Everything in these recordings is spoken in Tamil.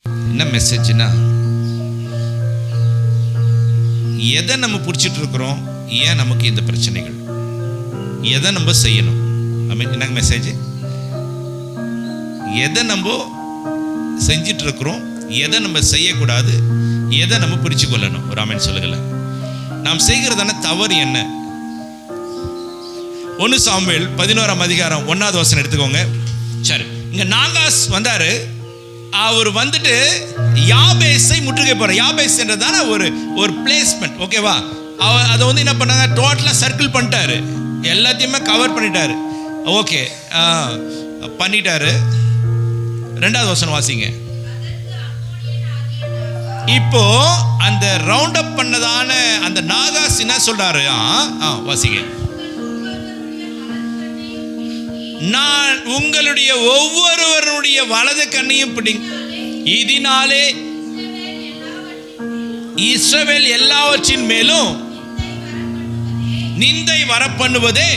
என்ன மெசேஜ்னா, எதை நம்ம பிடிச்சிட்டு இருக்கிறோம், ஏன் நமக்கு இந்த பிரச்சனைகள், எதை நம்ம செய்யணும். என்ன மெசேஜ்? எதை நம்ம செஞ்சிட்டு இருக்கிறோம், எதை நம்ம செய்யக்கூடாது, எதை நம்ம பிடிச்சு கொள்ளணும். ஒரு ஆமென் சொல்லுங்கள. நாம் செய்கிறதான தவறு என்ன? 1 சாமுவேல் 11ஆம் அதிகாரம் 1வது வசனம் எடுத்துக்கோங்க. சரி, இங்க நாகாஸ் வந்தாரு. அவர் வந்துட்டு யாபேஸை முற்றுகை போற. யாபேஸ் என்றதான ஒரு பிளேஸ்மெண்ட், ஓகேவா? அதை வந்து என்ன பண்ணாங்க, டோட்டலா சர்க்கிள் பண்ணிட்டாரு, எல்லாத்தையுமே கவர் பண்ணிட்டாரு. ஓகே, பண்ணிட்டாரு. 2வது வசனம் வாசிங்க. இப்போ அந்த ரவுண்ட் அப் பண்ணதான அந்த நாகாஸ் என்ன சொல்றாரு? வாசிங்க. நான் உங்களுடைய ஒவ்வொருவருடைய வலது கண்ணையும் பிடிங்க, இதனாலே இஸ்ரவேல் எல்லாவற்றின் மேலும் நிந்தை வரப்பண்ணுவதே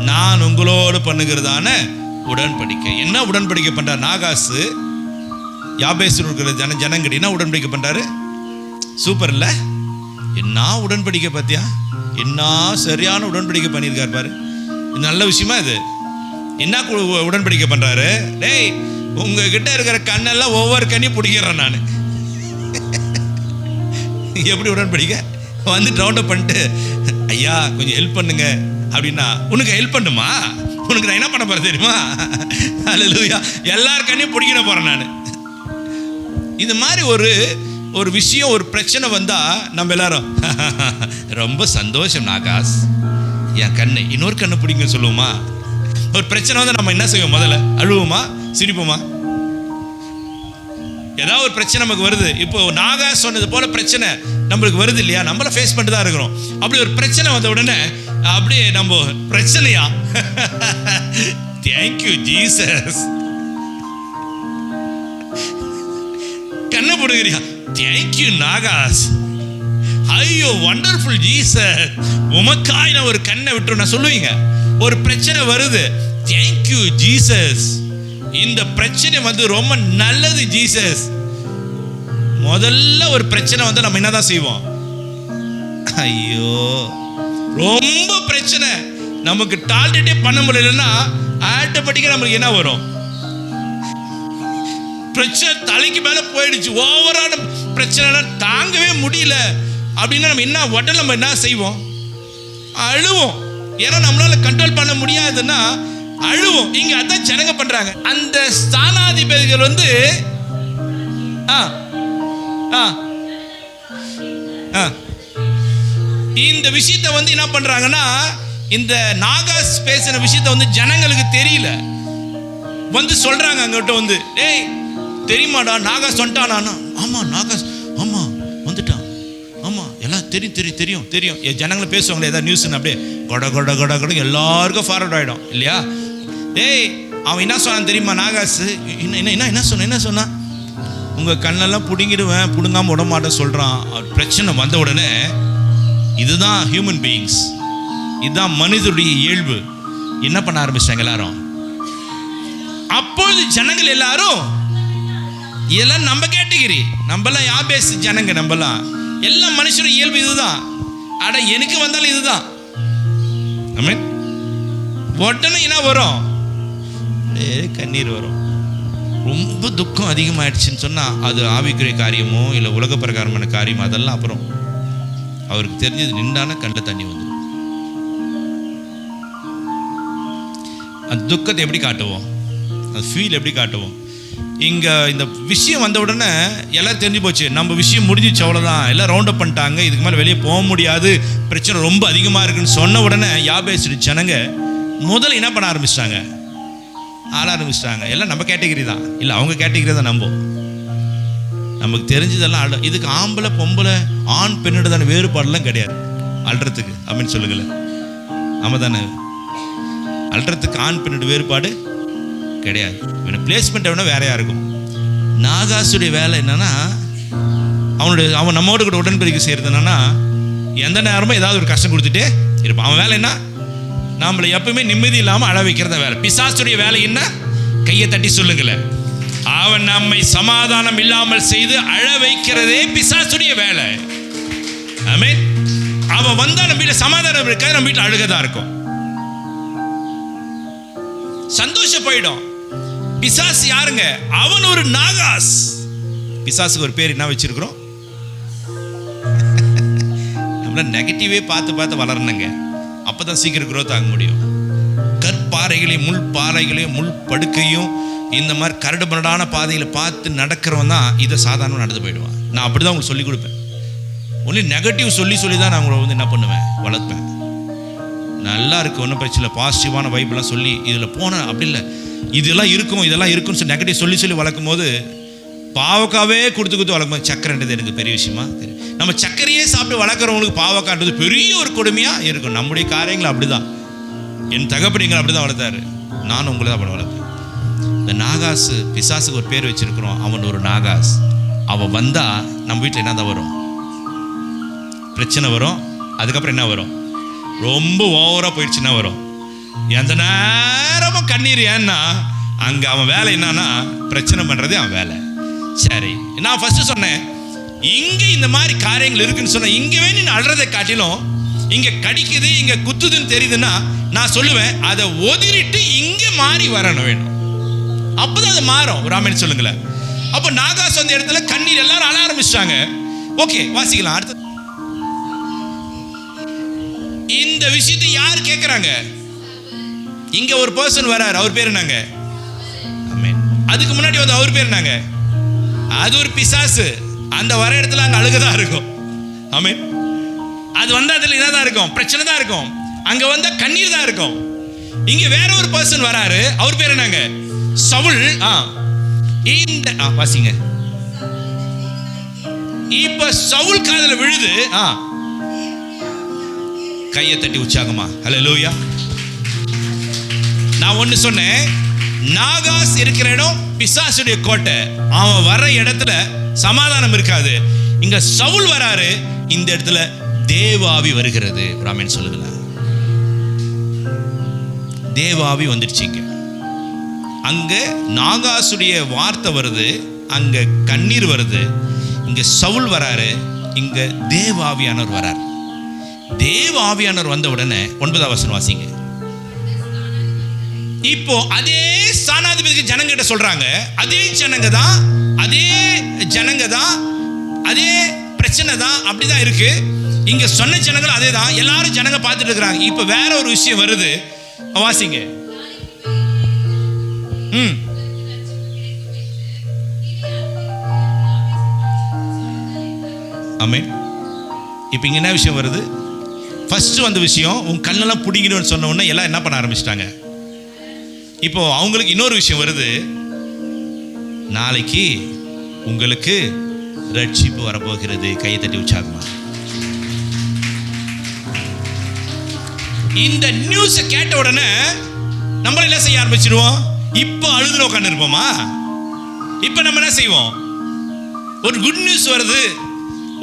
நான் உங்களோடு பண்ணுகிறதான உடன்படிக்கை. என்ன உடன்படிக்கை பண்றார் நாகாஸ்? யாபேசில் இருக்கிற ஜனங்கடி என்ன உடன்படிக்கை பண்றாரு? சூப்பர் இல்ல? என்ன உடன்படிக்கை பார்த்தியா? என்ன சரியான உடன்படிக்கை பண்ணியிருக்கார் பாரு. இது நல்ல விஷயமா? இது என்ன உடன்படிக்கை பண்றாரு? டேய், உங்ககிட்ட இருக்கிற கண்ணெல்லாம் ஒவ்வொரு கண்ணையும் பிடிக்கிறேன் நான். எப்படி உடன்படிக்கை? வந்து ரவுண்ட் அப் பண்ணிட்டு, ஐயா கொஞ்சம் ஹெல்ப் பண்ணுங்க அப்படின்னா, உனக்கு ஹெல்ப் பண்ணுமா? உனக்கு நான் என்ன பண்ண போறேன் தெரியுமா? அல்லேலூயா. எல்லார் கண்ணையும் பிடிக்கிற போறேன் நான். இது மாதிரி ஒரு விஷயம், ஒரு பிரச்சனை வந்தா நம்ம எல்லாரும் ரொம்ப சந்தோஷம் நாகாஸ், என் கண்ணை இன்னொரு கண்ணை பிடிங்க சொல்லுவோமா? ஒரு பிரச்சனை வந்து நம்ம என்ன செய்வோம்? முதல்ல அழுவோமா, சிரிப்போமா? ஏதாவது ஒரு பிரச்சனை நமக்கு வருது. இப்போ நாகாஸ் சொன்னது போல பிரச்சனை நம்மளுக்கு வருது இல்லையா? நம்மள ஃபேஸ் பண்ணிட்டு தான் இருக்கிறோம். அப்படி ஒரு பிரச்சனை வந்த உடனே அப்படியே நம்ம பிரச்சனையா, தேங்க்யூ ஜீசஸ், கண்ணை போடுகிறியா, தேங்க்யூ நாகாஸ், ஐயோ வண்டர்ஃபுல் ஜீசஸ், உமக்காய் நான் ஒரு கண்ணை விட்டு நான் சொல்லுவீங்க. ஒரு பிரச்சனை வருது, தேங்க்யூ ஜீசஸ், இந்த பிரச்சனை வந்து ரொம்ப நல்லது ஜீசஸ். முதல்ல ஒரு பிரச்சனை வந்து நம்ம என்னதான் செய்வோம்? ஐயோ ரொம்ப பிரச்சனை, நமக்கு டால்ரேட்டே பண்ண முடியலன்னா ஆட்டோமேட்டிக்கா நமக்கு என்ன வரும்? பிரச்சனை தலைக்கு மேல போயிடுச்சு, ஓவரான பிரச்சனை தாங்கவே முடியல அப்படின்னா நம்ம என்ன உடனே நம்ம என்ன செய்வோம்? அழுவோம். ஏன்னா நம்மளால கண்ட்ரோல் பண்ண முடியாதுன்னா அழுவோம். இங்க அதான் ஜனங்க பண்றாங்க. அந்த ஸ்தானாதிபதிகள் வந்து இந்த விஷயத்தை வந்து என்ன பண்றாங்கன்னா, இந்த நாகாஸ் பேசின விஷயத்தை வந்து ஜனங்களுக்கு தெரியல, வந்து சொல்றாங்க அங்கிட்ட வந்து, டேய் தெரியுமாடா நாகாஸ் வந்துட்டானா? ஆமா நாகாஸ், ஆமா வந்துட்டான், ஆமா எல்லாம் தெரியும். ஜனங்களை பேசுவாங்களே ஏதாவது நியூஸ், அப்படியே கொட கொட கொட கொட எல்லாருக்கும் ஃபார்வர்ட் ஆயிடும் இல்லையா? டேய் அவன் என்ன சொன்னான் தெரியுமா நாகாஸ்? என்ன சொன்னா? உங்க கண்ணெல்லாம் பிடுங்கிடுவேன், பிடுங்காம விட மாட்டேன் சொல்றான். பிரச்சனை வந்த உடனே, இதுதான் ஹியூமன் பீயிங்ஸ், இதுதான் மனிதனுடைய இயல்பு. என்ன பண்ண ஆரம்பிச்சாங்க எல்லாரும்? அப்பொழுது ஜனங்கள் எல்லாரும், இதெல்லாம் நம்ம கேட்டகிரி, நம்மலாம் யாபேஸ் ஜனங்க, நம்மலாம் எல்லாம் மனுஷனுடைய இயல்பு இதுதான். அட எனக்கு வந்தாலும் இதுதான். ஆமென். உடனே என்ன வரும்? கண்ணீர் வரும். ரொம்ப துக்கம் அதிகமாயிடுச்சுன்னு சொன்னா அது ஆவிக்குரிய காரியமோ இல்லை உலக பிரகாரமான காரியமோ அதெல்லாம் அப்புறம் அவருக்கு தெரிஞ்சது நின்றான கண்ணில் தண்ணி வந்துடும். அந்த துக்கத்தை எப்படி காட்டுவோம்? அந்த ஃபீல் எப்படி காட்டுவோம்? இங்க இந்த விஷயம் வந்த உடனே எல்லாம் தெரிஞ்சு போச்சு, நம்ம விஷயம் முடிஞ்சிச்சு, அவ்வளோதான், எல்லாம் ரவுண்ட் அப் பண்ணிட்டாங்க, இதுக்கு மேலே வெளியே போக முடியாது, பிரச்சனை ரொம்ப அதிகமாக இருக்குன்னு சொன்ன உடனே யாபேஸ் ஜனங்க முதல்ல என்ன பண்ண ஆரம்பிச்சிட்டாங்க? ஆள ஆரம்பிச்சிட்டாங்க. எல்லாம் நம்ம கேட்டகிரி தான், இல்லை அவங்க கேட்டகிரி தான். நமக்கு தெரிஞ்சதெல்லாம் இதுக்கு ஆம்பளை பொம்பளை ஆண் பெண்ணிடதான வேறுபாடுலாம் கிடையாது அல்றதுக்கு. அப்படின்னு சொல்லுங்களேன், ஆமாம் தானே? அல்றதுக்கு ஆண் பெண்ணோட வேறுபாடு கிடையாது. பிளேஸ்மெண்ட் வேணா வேறையா இருக்கும். நாகாசுடைய வேலை என்னன்னா, அவன் நம்மோட கூட உடன்படிக்கை செய்யறது என்னன்னா, எந்த நேரமும் ஏதாவது ஒரு கஷ்டம் கொடுத்துட்டே இருப்பான். அவன் வேலை என்ன? நம்மளை எப்பவுமே நிம்மதி இல்லாமல் அழ வைக்கிறத வேலை. பிசாசுடைய வேலை என்ன? கையை தட்டி சொல்லுங்களேன். அவன் நம்மை சமாதானம் இல்லாமல் செய்து அழ வைக்கிறதே பிசாசுடைய வேலை. ஆமென். அவன் வந்தா நம்ம வீட்டில் சமாதானம் இருக்காது, நம்ம வீட்டில் அழுகதான் இருக்கும், சந்தோஷம் போயிடும். பிசாசு யாருங்க? அவன் ஒரு நாகாஸ். பிசாசுக்கு ஒரு பேர் என்ன வச்சிருக்கிறோம்? நம்மள நெகட்டிவே பார்த்து பார்த்து வளரணுங்க, அப்பதான் சீக்கிரம் growth ஆக முடியும். கற்பாறைகளையும் முள் பாறைகளையும் முள் படுக்கையும் இந்த மாதிரி கரடு பரடான பாதைகளை பார்த்து நடக்கிறவன் தான் இதை சாதாரணமாக நடந்து போயிடுவான். நான் அப்படி தான் உங்களுக்கு சொல்லிக் கொடுப்பேன். ஒன்லி நெகட்டிவ் சொல்லி தான் நான் உங்களை வந்து என்ன பண்ணுவேன், வளர்ப்பேன். நல்லா இருக்கு, ஒன்றும் பிரச்சனை இல்லை, பாசிட்டிவான வைப்லாம் சொல்லி இதில் போனேன் அப்படி இல்லை, இதெல்லாம் இருக்கும் இதெல்லாம் இருக்குன்னு சொல்லி நெகட்டிவ் சொல்லி வளர்க்கும் போது பாவக்காவே கொடுத்து வளர்க்கும் போது சக்கரைன்றது எனக்கு பெரிய விஷயமா தெரியும். நம்ம சக்கரையே சாப்பிட்டு வளர்க்குறவங்களுக்கு பாவக்கான்றது பெரிய ஒரு கொடுமையாக இருக்கும். நம்முடைய காரியங்கள் அப்படி தான். என் தகப்படிங்களை அப்படி தான் வளர்த்தாரு, நானும் உங்களை தான் வளர்ப்பேன். இந்த நாகாஸ் பிசாசுக்கு ஒரு பேர் வச்சிருக்கிறோம். அவன் ஒரு நாகாஸ். அவன் வந்தா நம்ம வீட்டில் என்ன தான் வரும்? பிரச்சனை வரும். அதுக்கப்புறம் என்ன வரும்? ரொம்ப ஓவராக போயிடுச்சுன்னா வரும். எந்த நேரமும் கண்ணீர். ஏன்னா அங்கே அவன் வேலை என்னன்னா பிரச்சனை பண்ணுறதே அவன் வேலை. சரி, நான் ஃபர்ஸ்ட் சொன்னேன், இங்கே இந்த மாதிரி காரியங்கள் இருக்குன்னு சொன்னேன். இங்கே நீ அழுறதை காட்டிலும் இங்கே கடிக்குது இங்கே குத்துதுன்னு தெரியுதுன்னா நான் சொல்லுவேன், அதை ஒதிரிட்டு இங்கே மாறி வரணும் வேணும், அப்பதான் அது மாறும். ராமன் சொல்லுங்களேன். அப்போ நாகாஸ் வந்த இடத்துல கண்ணீர் எல்லாரும் அழ ஆரம்பிச்சிட்டாங்க. ஓகே, வாசிக்கலாம். அடுத்து இந்த விஷயத்தை யார் கேட்கிறாங்க? இங்க ஒரு பர்சன் வராரு, அவர் பேர் என்னங்க? ஆமென். அதுக்கு முன்னாடி வந்து அவர் பேர் என்னங்க? அது ஒரு பிசாசு. அந்த வர இடத்துல அங்க அழுகதான் இருக்கும். ஆமென். அது வந்தா அதுல என்னதான் இருக்கும்? பிரச்சனை தான் இருக்கும். அங்க வந்தா கண்ணீர் தான் இருக்கும். இங்க வேற ஒரு பர்சன் வராரு, அவர் பேர் என்னங்க? சவுல். இந்த வாசிங்க. இப்ப சவுல் காதுல விழுது. கையை தட்டி உற்சாகமா ஹல்லேலூயா. நான் ஒன்னு சொன்னேன், நாகாஸ் இருக்கிற இடம் பிசாசுடைய கோட்டை. அவன் வர இடத்துல சமாதானம் இருக்காது. இங்க சவுல் வராரு, இந்த இடத்துல தேவாவி வருகிறது. ராமன் சொல்லுங்கள, தேவாவி வந்துடுச்சு. அங்க நாகாசுடைய வார்த்தை வருது, அங்க கண்ணீர் வருது. இங்க சவுல் வராரு, இங்க தேவாவியானவர் வரார். தேவாவியானவர் வந்த உடனே 9ஆம் வசனம் வாசிங்க. இப்போ அதே ஸ்தானாதிபதிக்கு ஜனங்கிட்ட சொல்றாங்க, அதே ஜனங்க தான், அதே பிரச்சனை தான், அப்படிதான் இருக்கு. இங்க சொன்ன ஜனங்கள் அதே தான், எல்லாரும் ஜனங்க பார்த்துட்டு இருக்கிறாங்க. இப்ப வேற ஒரு விஷயம் வருது, வாசிங்க. ஆமென். இப்போ இங்க என்ன விஷயம் வருது? ஃபர்ஸ்ட் வந்த விஷயம், உன் கண்ணெல்லாம் பிடிக்கணும்னு சொன்ன உடனே எல்லாம் என்ன பண்ண ஆரம்பிச்சிட்டாங்க. இப்போ அவங்களுக்கு இன்னொரு விஷயம் வருது, நாளைக்கு உங்களுக்கு ரட்சிப்பு வரப்போகிறது. கையை தட்டி உற்சாகமா. இந்த நியூஸ் கேட்ட உடனே நம்மள என்ன செய்ய ஆரம்பிச்சிடுவோம்? இப்போ அழுதுல உட்காந்து இருப்போமா? இப்போ நம்ம என்ன செய்வோம்? ஒரு குட் நியூஸ் வருது,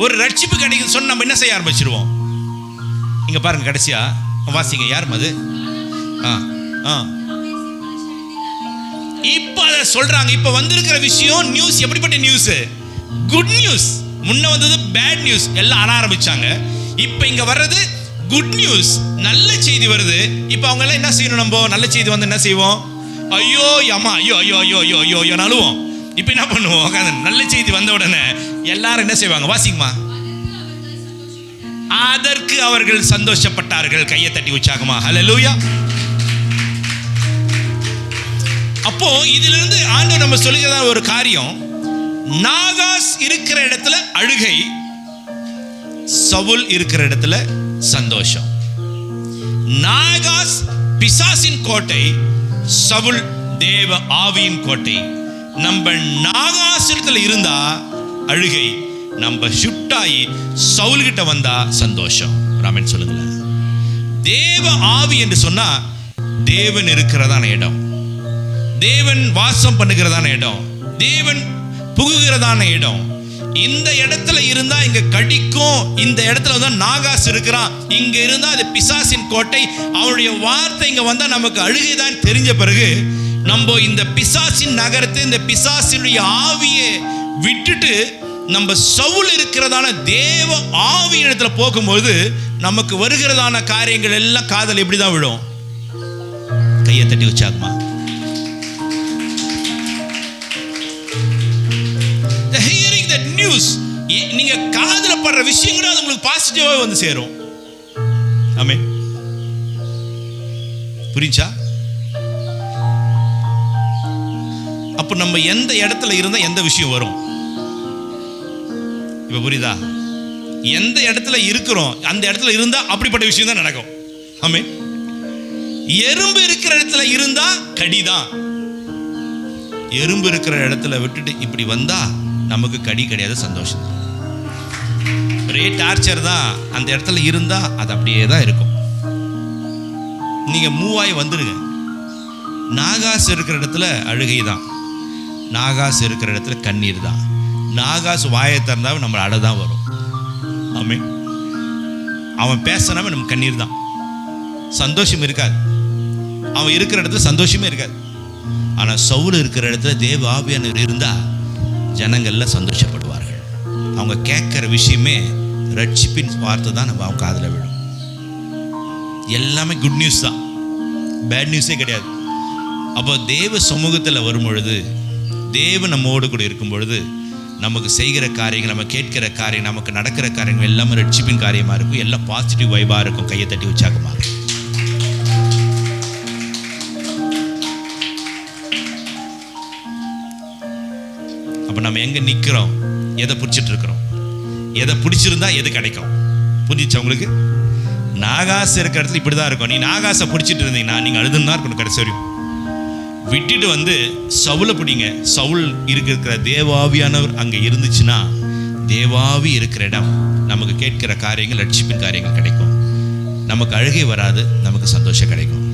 ஒரு ரட்சிப்பு கிடைக்குது சொன்ன நம்ம என்ன செய்ய ஆரம்பிச்சிருவோம்? இங்க பாருங்க, கடைசியா வாசிங்க. யார் அது? இப்ப அத சொல்றாங்க. இப்ப வந்திருக்கிற விஷயம் நியூஸ் எப்படிப்பட்ட நியூஸ்? Good news. முன்ன வந்தது பேட் நியூஸ், எல்லாம் அழ ஆரம்பிச்சாங்க. இப்ப இங்க வர்றது குட் நியூஸ், நல்ல செய்தி வருது. இப்ப அவங்க எல்லாம் என்ன செய்யணும்? நம்ம நல்ல செய்தி வந்து என்ன செய்வோம்? ஐயோ அம்மா, ஐயோ ஐயோ ஐயோ ஐயோ ஐயோ ஐயோ அழுவோம். இப்ப என்ன பண்ணுவோம்? நல்ல செய்தி வந்த உடனே எல்லாரும் என்ன செய்வாங்க? வாசிங்கம்மா. அதற்கு அவர்கள் சந்தோஷப்பட்டார்கள். கையை தட்டி உற்சாகமா ஹல்லேலூயா. அப்போ இதிலிருந்து ஆண்டவர் நம்ம சொல்லுகிறதா ஒரு காரியம், நாகாஸ் இருக்கிற இடத்துல அழுகை, சவுல் இருக்கிற இடத்துல சந்தோஷம். நாகாஸ் பிசாசின் கோட்டை, சவுல் தேவ ஆவியின் கோட்டை. நம்ம நாகாஸ் இடத்துல இருந்தா அழுகை, நம்ம ஷுட்டாயி சவுல் கிட்ட வந்தா சந்தோஷம். ராமன் சொல்லுங்களேன். தேவ ஆவி என்று சொன்னா தேவன் இருக்கிறதான இடம், தேவன் வாசம் பண்ணுகிறதான இடம், தேவன் புகுகிறதான இடம். இந்த இடத்துல இருந்தா இங்க கடிக்கும், இந்த இடத்துல தான் நாகாஸ் இருக்கிறான், இங்க இருந்தா அது பிசாசின் கோட்டை. அவனுடைய வார்த்தை இங்க வந்தா நமக்கு அழுகைதான் தெரிஞ்ச பிறகு நம்ம இந்த பிசாசின் நகரத்தை, இந்த பிசாசினுடைய ஆவியை விட்டுட்டு நம்ம சவுல் இருக்கிறதான தேவ ஆவி இடத்துல போகும்போது நமக்கு வருகிறதான காரியங்கள் எல்லாம் காதல் எப்படிதான் விழும்? கையை தட்டி வச்சாக்குமா. The hearing that news, நீங்க காதுல படுற விஷயங்களும் அது உங்களுக்கு பாசிட்டிவா வந்து சேரும். ஆமென். புரிஞ்சா? அப்ப நம்ம எந்த இடத்துல இருந்தா எந்த விஷயம் வரும்? இப்ப புரியுதா? எந்த இடத்துல இருக்கிறோம் அந்த இடத்துல இருந்தா அப்படிப்பட்ட விஷயம் தான் நடக்கும். ஆமென். எறும்பு இருக்கிற இடத்துல இருந்தா கடிதான். எறும்பு இருக்கிற இடத்துல விட்டுட்டு இப்படி வந்தா நமக்கு கடி கிடையாது, சந்தோஷம் தான். ஒரே டார்ச்சர் தான். அந்த இடத்துல இருந்தா அது அப்படியே தான் இருக்கும். நீங்க மூவாய் வந்துருங்க. நாகாஸ் இருக்கிற இடத்துல அழுகை தான், நாகாஸ் இருக்கிற இடத்துல கண்ணீர் தான். நாகாஸ் வாயை திறந்தா நம்ம அழதான் வரும். ஆமென். அவன் பேசினாவே நம்ம கண்ணீர் தான், சந்தோஷம் இருக்காது. அவன் இருக்கிற இடத்துல சந்தோஷமே இருக்காது. ஆனா சவுல் இருக்கிற இடத்துல தேவ ஆவியானவர் இருந்தா ஜனங்கள்ல சந்தோஷப்படுவார்கள். அவங்க கேட்கிற விஷயமே ரட்சிப்பின் வார்த்தை தான் நம்ம அவங்க காதுல விழும். எல்லாமே குட் நியூஸ் தான், பேட் நியூஸே கிடையாது. அப்போ தேவ சமூகத்தில் வரும் பொழுது, தேவ நம்மோடு கூட இருக்கும் பொழுது, நமக்கு செய்கிற காரியங்கள், நம்ம கேட்கிற காரியம், நமக்கு நடக்கிற காரியங்கள் எல்லாமே ரட்சிப்பின் காரியமா இருக்கும். எல்லாம் பாசிட்டிவ் வைபா இருக்கும். கையை தட்டி உற்சாகமா. அப்ப நம்ம எங்க நிக்கிறோம், எதை பிடிச்சிட்டு இருக்கிறோம், எதை பிடிச்சிருந்தா எது கிடைக்கும்? புரிஞ்சிச்சா உங்களுக்கு? நாகாச இருக்கிற இடத்துல இப்படிதான் இருக்கும். நீ நாகாசை பிடிச்சிட்டு இருந்தீங்கன்னா நீங்க அழுதுன்னு தான் இருக்கணும் கடைசி வரையும். விட்டுட்டு வந்து சவுலை பிடிங்க. சவுல் இருக்கிற தேவாவியானவர் அங்க இருந்துச்சுன்னா, தேவாவி இருக்கிற இடம் நமக்கு கேட்கிற காரியங்கள், ரட்சிப்பின் காரியங்கள் கிடைக்கும். நமக்கு அழுகை வராது, நமக்கு சந்தோஷம் கிடைக்கும்.